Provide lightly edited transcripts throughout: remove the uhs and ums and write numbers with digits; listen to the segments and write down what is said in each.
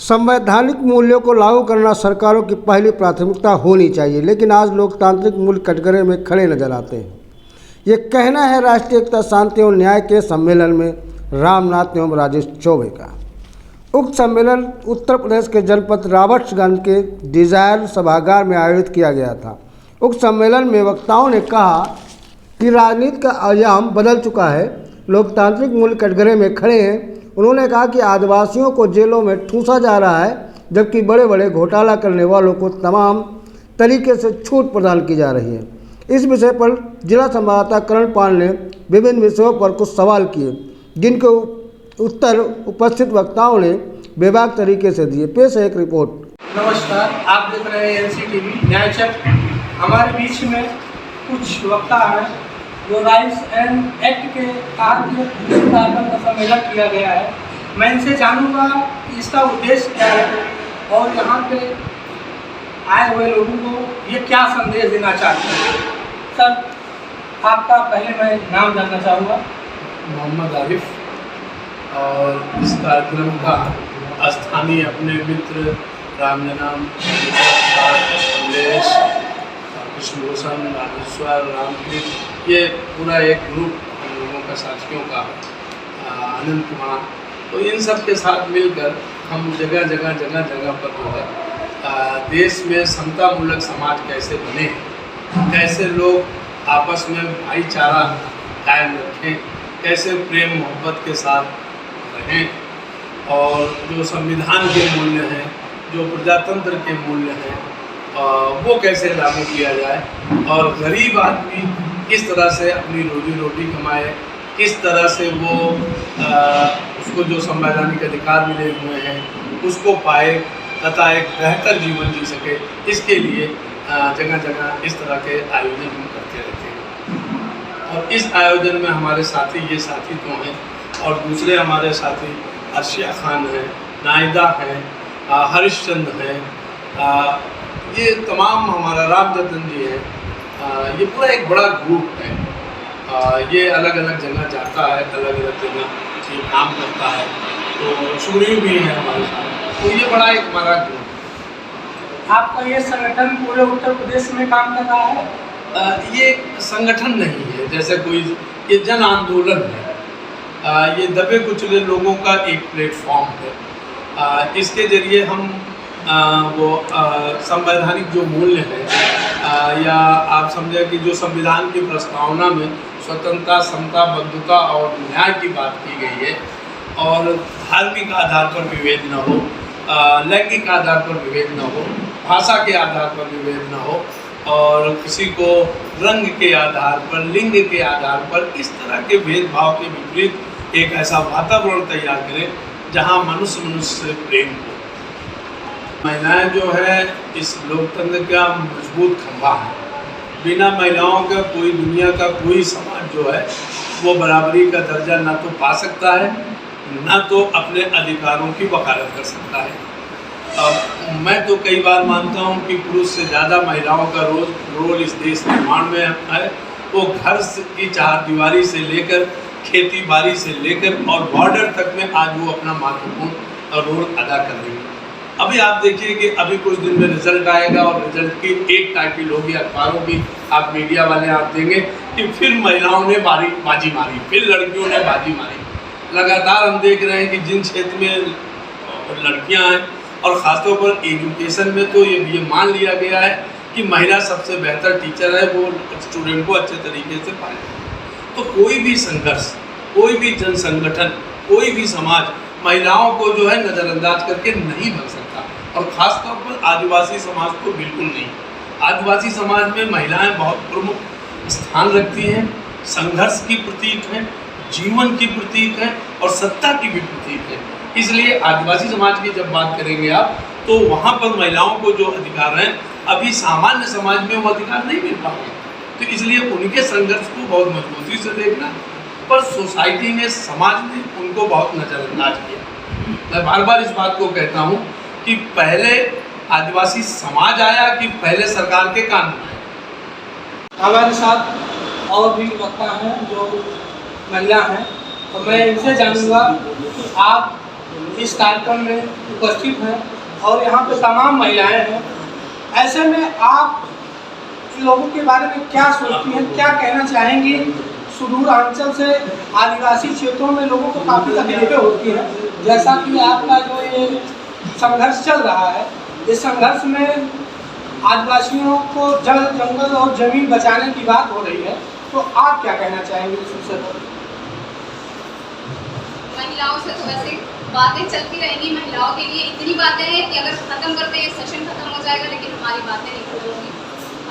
संवैधानिक मूल्यों को लागू करना सरकारों की पहली प्राथमिकता होनी चाहिए, लेकिन आज लोकतांत्रिक मूल्य कटघरे में खड़े नजर आते हैं। ये कहना है राष्ट्रीय एकता, शांति और न्याय के सम्मेलन में रामनाथ एवं राजेश चौबे का। उक्त सम्मेलन उत्तर प्रदेश के जनपद रॉबर्ट्सगंज के डिजायर सभागार में आयोजित किया गया था। उक्त सम्मेलन में वक्ताओं ने कहा कि राजनीति का आयाम बदल चुका है, लोकतांत्रिक मूल्य कटघरे में खड़े हैं। उन्होंने कहा कि आदिवासियों को जेलों में ठूंसा जा रहा है, जबकि बड़े बड़े घोटाला करने वालों को तमाम तरीके से छूट प्रदान की जा रही है। इस विषय पर जिला संवाददाता करण पाल ने विभिन्न विषयों पर कुछ सवाल किए, जिनके उत्तर उपस्थित वक्ताओं ने बेबाक तरीके से दिए। पेश है एक रिपोर्ट। नमस्कार, आप देख रहे हैं NCTV न्यायचक। हमारे बीच में कुछ वक्ता हैं जो राइट्स एंड एक्ट के तहत का सम्मेलन किया गया है। मैं इनसे जानूंगा कि इसका उद्देश्य क्या है और यहाँ पे आए हुए लोगों को ये क्या संदेश देना चाहते हैं। सर, आपका पहले मैं नाम जानना चाहूँगा। मोहम्मद आरिफ, और इस कार्यक्रम का स्थानीय अपने मित्र रामजनाम, कमलेश, कृष्णभूषण, राजेश्वर, रामकृष्ण, ये पूरा एक ग्रुप हम लोगों का, साथियों का, अनंत कुमार, तो इन सब के साथ मिलकर हम जगह जगह पर जो है देश में समतामूलक समाज कैसे बने, कैसे लोग आपस में भाईचारा कायम रखें, कैसे प्रेम मोहब्बत के साथ रहें, और जो संविधान के मूल्य हैं, जो प्रजातंत्र के मूल्य हैं, वो कैसे लागू किया जाए, और गरीब आदमी किस तरह से अपनी रोजी रोटी कमाए, किस तरह से वो उसको जो संवैधानिक अधिकार मिले हुए हैं उसको पाए तथा एक बेहतर जीवन जी सके। इसके लिए जगह जगह इस तरह के आयोजन हम करते रहते हैं। और इस आयोजन में हमारे साथी, ये साथी तो हैं, और दूसरे हमारे साथी अर्शिया खान हैं, नायदा हैं, हरिश्चंद्र हैं, ये तमाम हमारा रामजतन जी है। ये पूरा एक बड़ा ग्रुप है। ये अलग अलग जगह जाता है, अलग अलग जगह ये काम करता है। तो सुग्रीव भी है हमारे साथ। तो ये बड़ा एक हमारा ग्रुप है। आपका ये संगठन पूरे उत्तर प्रदेश में काम कर रहा है? ये संगठन नहीं है, जैसे कोई, ये जन आंदोलन है। ये दबे कुचले लोगों का एक प्लेटफॉर्म है। इसके जरिए हम वो संवैधानिक जो मूल्य है, या आप समझे कि जो संविधान की प्रस्तावना में स्वतंत्रता, समता, बंधुता और न्याय की बात की गई है, और धार्मिक आधार पर विभेद न हो, लैंगिक आधार पर विभेद न हो, भाषा के आधार पर विभेद न हो, और किसी को रंग के आधार पर, लिंग के आधार पर, इस तरह के भेदभाव के विपरीत एक ऐसा वातावरण तैयार करें जहाँ मनुष्य से प्रेम हो। महिलाएं जो है इस लोकतंत्र का मजबूत खंभा है। बिना महिलाओं का कोई, दुनिया का कोई समाज जो है वो बराबरी का दर्जा ना तो पा सकता है, ना तो अपने अधिकारों की वकालत कर सकता है। अब मैं तो कई बार मानता हूँ कि पुरुष से ज़्यादा महिलाओं का रोल इस देश निर्माण में है। वो घर की चारदीवारी से लेकर, खेती बाड़ी से लेकर और बॉर्डर तक में आज वो अपना महत्वपूर्ण रोल अदा कर रही है। अभी आप देखिए कि अभी कुछ दिन में रिजल्ट आएगा, और रिजल्ट की एक टाइटल होगी अखबारों की, आप मीडिया वाले आप देंगे कि फिर महिलाओं ने बाजी मारी, फिर लड़कियों ने बाजी मारी। लगातार हम देख रहे हैं कि जिन क्षेत्र में लड़कियां हैं, और ख़ासतौर पर एजुकेशन में, तो ये मान लिया गया है कि महिला सबसे बेहतर टीचर है, वो स्टूडेंट को अच्छे तरीके से पढ़ाए। तो कोई भी संघर्ष, कोई भी जन संगठन, कोई भी समाज महिलाओं को जो है नज़रअंदाज करके नहीं बन सकता, और ख़ासतौर पर आदिवासी समाज को बिल्कुल नहीं। आदिवासी समाज में महिलाएं बहुत प्रमुख स्थान रखती हैं, संघर्ष की प्रतीक हैं, जीवन की प्रतीक हैं, और सत्ता की भी प्रतीक है। इसलिए आदिवासी समाज की जब बात करेंगे आप, तो वहाँ पर महिलाओं को जो अधिकार हैं, अभी सामान्य समाज में वो अधिकार नहीं मिल पाए। तो इसलिए उनके संघर्ष को बहुत मजबूती से देखना, पर सोसाइटी ने, समाज ने उनको बहुत नज़रअंदाज किया। मैं बार बार इस बात को कहता हूँ कि पहले आदिवासी समाज आया कि पहले सरकार के कानून आए। हमारे साथ और भी वक्ता हैं जो महिला हैं, तो मैं इनसे जानूंगा कि आप इस कार्यक्रम में उपस्थित हैं और यहाँ पे तमाम महिलाएं हैं। ऐसे में आप इन लोगों के बारे में क्या सोचती हैं, क्या कहना चाहेंगी? सुदूर अंचल से आदिवासी क्षेत्रों में लोगों को काफ़ी तकलीफें होती हैं, जैसा कि आपका जो ये संघर्ष चल रहा है, इस संघर्ष में आदिवासियों को जल, जंगल और ज़मीन बचाने की बात हो रही है, तो आप क्या कहना चाहेंगे इस विषय पर? महिलाओं से तो वैसे बातें चलती रहेंगी। महिलाओं के लिए इतनी बातें हैं कि अगर ख़त्म करते हैं सेशन ख़त्म हो जाएगा, लेकिन हमारी बातें नहीं खत्म।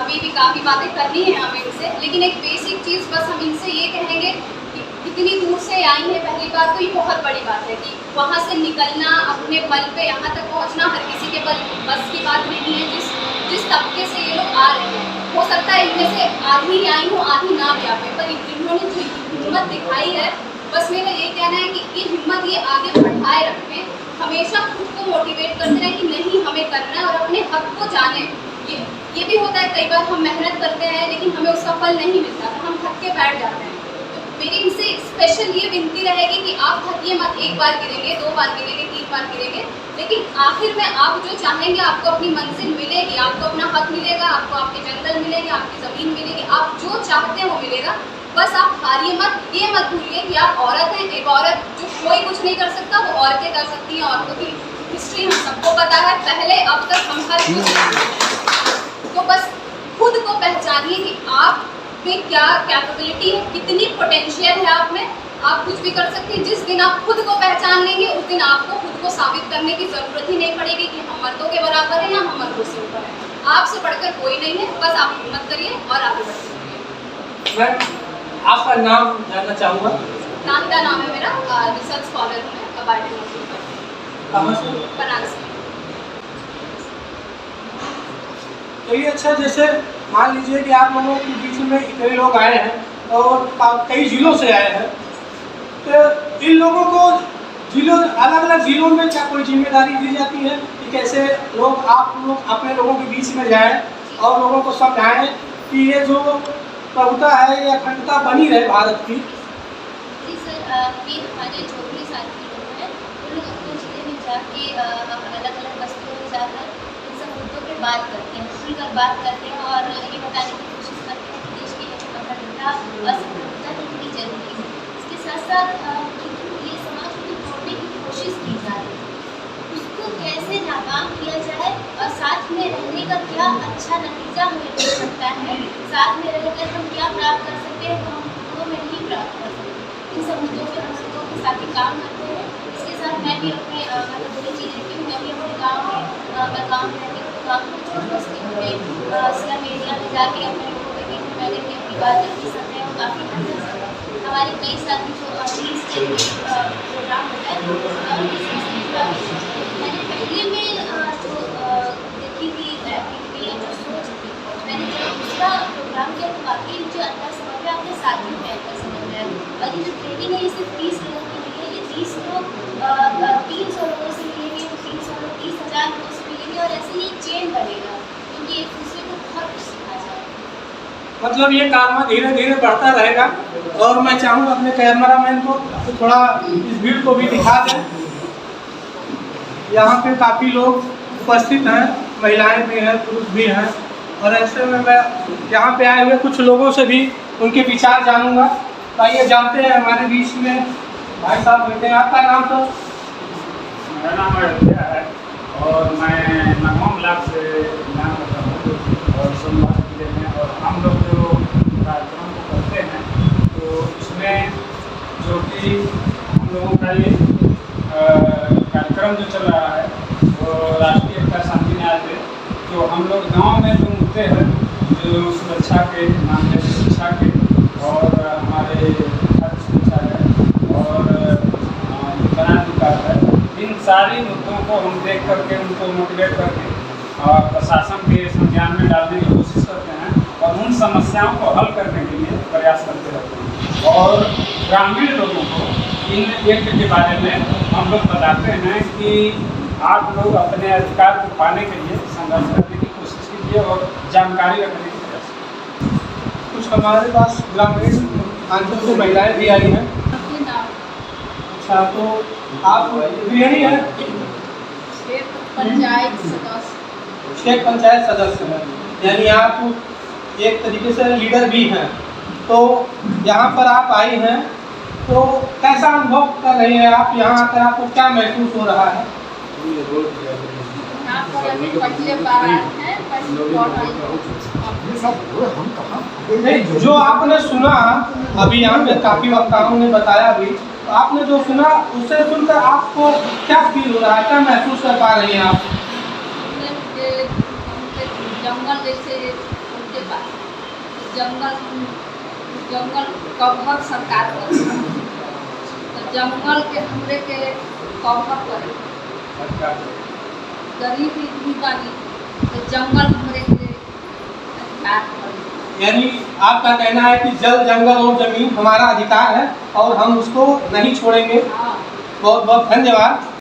अभी भी काफ़ी बातें करनी है हमें इनसे, लेकिन एक बेसिक चीज़ बस हम इनसे ये कहेंगे कि इतनी दूर से आई है, पहली बात तो ये बहुत बड़ी बात है कि वहाँ से निकलना, अपने बल पे यहाँ तक पहुँचना हर किसी के बस की बात नहीं है। जिस तबके से ये लोग आ रहे हैं, हो सकता है इनमें से आधी आई हो, आधी ना भी आ पाए, पर इन्होंने जो हिम्मत दिखाई है, बस मेरा ये कहना है कि ये हिम्मत ये आगे बढ़ाए रखें, हमेशा खुद को मोटिवेट करते रहें कि नहीं हमें करना है और अपने हक को जाने। ये भी होता है कई बार हम मेहनत करते हैं लेकिन हमें उसका फल नहीं मिलता, तो हम थक के बैठ जाते हैं। तो मेरी इनसे स्पेशल ये विनती रहेगी कि आप थकिए मत। एक बार गिरेंगे, 2 बार गिरेंगे, 3 बार गिरेंगे, लेकिन आखिर में आप जो चाहेंगे आपको अपनी मंजिल मिलेगी, आपको अपना हक मिलेगा, आपको आपके जंगल मिलेंगे, आपकी ज़मीन मिलेगी, आप जो चाहते हैं वो मिलेगा। बस आप हारिए मत, ये मत भूलिए कि आप औरत हैं। एक औरत जो कोई कुछ नहीं कर सकता वो औरतें कर सकती हैं। औरतों की हिस्ट्री हम सबको पता है, पहले अब तक हम हर कुछ। तो बस खुद को पहचानिए कि आप में क्या कैपेबिलिटी है, कितनी पोटेंशियल है आप में, आप कुछ भी कर सकते हैं। जिस दिन आप खुद को पहचान लेंगे उस दिन आपको खुद को साबित करने की ज़रूरत ही नहीं पड़ेगी कि हम मर्दों के बराबर हैं या हम मर्दों से ऊपर हैं। आपसे बढ़कर कोई नहीं है, बस आप हिम्मत करिए और आगे बढ़िए। मैं आपका नाम जानना चाहूँगा। नाहिदा नाम है मेरा, रिसर्च स्कॉलर हूँ मैं बायोटेक्नोलॉजी पर। कहाँ से? बनारस से। तो ये अच्छा, जैसे मान लीजिए कि आप लोगों के बीच में इतने लोग आए हैं और कई ज़िलों से आए हैं, तो इन लोगों को अलग अलग ज़िलों में क्या कोई जिम्मेदारी दी जाती है कि कैसे आप लोग अपने लोगों के बीच में जाएं और लोगों को समझाएं कि ये जो प्रभुता है, ये अखंडता बनी रहे भारत की? जी सर, कि हमारे जो भी साथी लोग हैं वो लोग अपने ज़िले में जाके अलग अलग बस्तियों में जाकर इन सब मुद्दों पर बात करते हैं, खुलकर बात करते हैं और ये बताने की कोशिश करते हैं कि देश की अखंडता और संप्रभुता कितनी जरूरी है। इसके साथ साथ ये समाज को जोड़ने की कोशिश की जा रही है, उसको कैसे नाकाम किया जाए और साथ में रहने का क्या अच्छा नतीजा हमें मिल सकता है, साथ में रहकर हम क्या प्राप्त कर सकते हैं, तो हम खुदों में ही प्राप्त कर सकते हैं। इन सब मुद्दों पर हम लोगों के साथ ही काम करते हैं। इसके साथ मैं भी अपने मतलब बड़ी चीज़ रहती हूँ, मैं भी अपने गाँव में मैं गाँव में रहती हूँ, गाँव में छोटी बस्तियों में स्लम एरिया में जाके अपने लोगों के बीच में मैंने अपनी बात रखी। समय वो काफ़ी अच्छा है। हमारे कई साथी जो रील्स के प्रोग्राम होता है उनके सिलसिले में मैंने पहले में जो देखी थी एक्टिविटी या जो सोच थी, मैंने जब दूसरा प्रोग्राम किया तो काफ़ी मुझे अंदर समझ में अपने साथियों में अंदर समझ में आया। और ये जो ट्रेनिंग है ये सिर्फ 30 लोगों के लिए, ये 30 लोग 300 लोगों से मिलेंगे, 300 लोग 30,000 लोगों से मिलेंगे और ऐसे ही चेन बढ़ेगा क्योंकि एक दूसरे को बहुत कुछ सिखा जाएगा। मतलब ये कारवा धीरे धीरे बढ़ता रहेगा। और मैं चाहूँगा अपने कैमरामैन को थोड़ा इस भीड़ को भी दिखा दें। यहाँ पे काफ़ी लोग उपस्थित हैं, महिलाएं भी हैं, पुरुष भी हैं, और ऐसे में मैं यहाँ पे आए हुए कुछ लोगों से भी उनके विचार जानूँगा। तो आइए जानते हैं, हमारे बीच में भाई साहब बैठे हैं। आपका नाम तो? मेरा नाम अयोध्या है और मैं नगमा ब्लॉक से नाम करता हूँ और सोमवार जिले में। और हम लोग जो कार्यक्रम को करते हैं तो इसमें जो कि हम लोगों का ये कार्यक्रम जो चल रहा है वो राष्ट्रीय एकता शांति न्याय पे, तो हम लोग गांव में जो मुद्दे हैं जो सुरक्षा के मामले में, शिक्षा के और हमारे सुरक्षा है और जनाधिकार है, इन सारी मुद्दों को हम देख करके उनको मोटिवेट करके और प्रशासन के संज्ञान में डालने की कोशिश करते हैं और उन समस्याओं को हल करने के लिए प्रयास करते रहते हैं। और ग्रामीण लोगों को इन एक्ट के बारे में हम लोग बताते हैं कि आप लोग अपने अधिकार को पाने के लिए संघर्ष करने की कोशिश कीजिए और जानकारी रखने की प्रयास कीजिए। कुछ हमारे पास ग्रामीण अंचल से महिलाएं भी आई हैं। अच्छा, तो आप गृहिणी हैं, पंचायत सदस्य। स्टेट पंचायत सदस्य हैं, यानी आप एक तरीके से लीडर भी हैं। तो यहाँ पर आप आई हैं, तो कैसा अनुभव कर रही हैं आप? यहाँ आकर आपको क्या महसूस हो रहा है? यहाँ पर अभी पहले बार आए हैं, पहले बार आई हूँ। नहीं, जो आपने सुना अभी यहाँ पे काफी वक्ताओं ने बताया भी, तो आपने जो सुना उसे सुनकर आपको क्या फील हो रहा है, क्या महसूस कर पा रही हैं आप? जंगल जैसे उनके पास जंगल कवर सरकार कर, तो जंगल के हमरे के कवर करे, गरीब भी बानी तो जंगल हमरे के अधिकार करे। यानी आपका कहना है कि जल, जंगल और जमीन हमारा अधिकार है और हम उसको नहीं छोड़ेंगे। हाँ। बहुत बहुत धन्यवाद।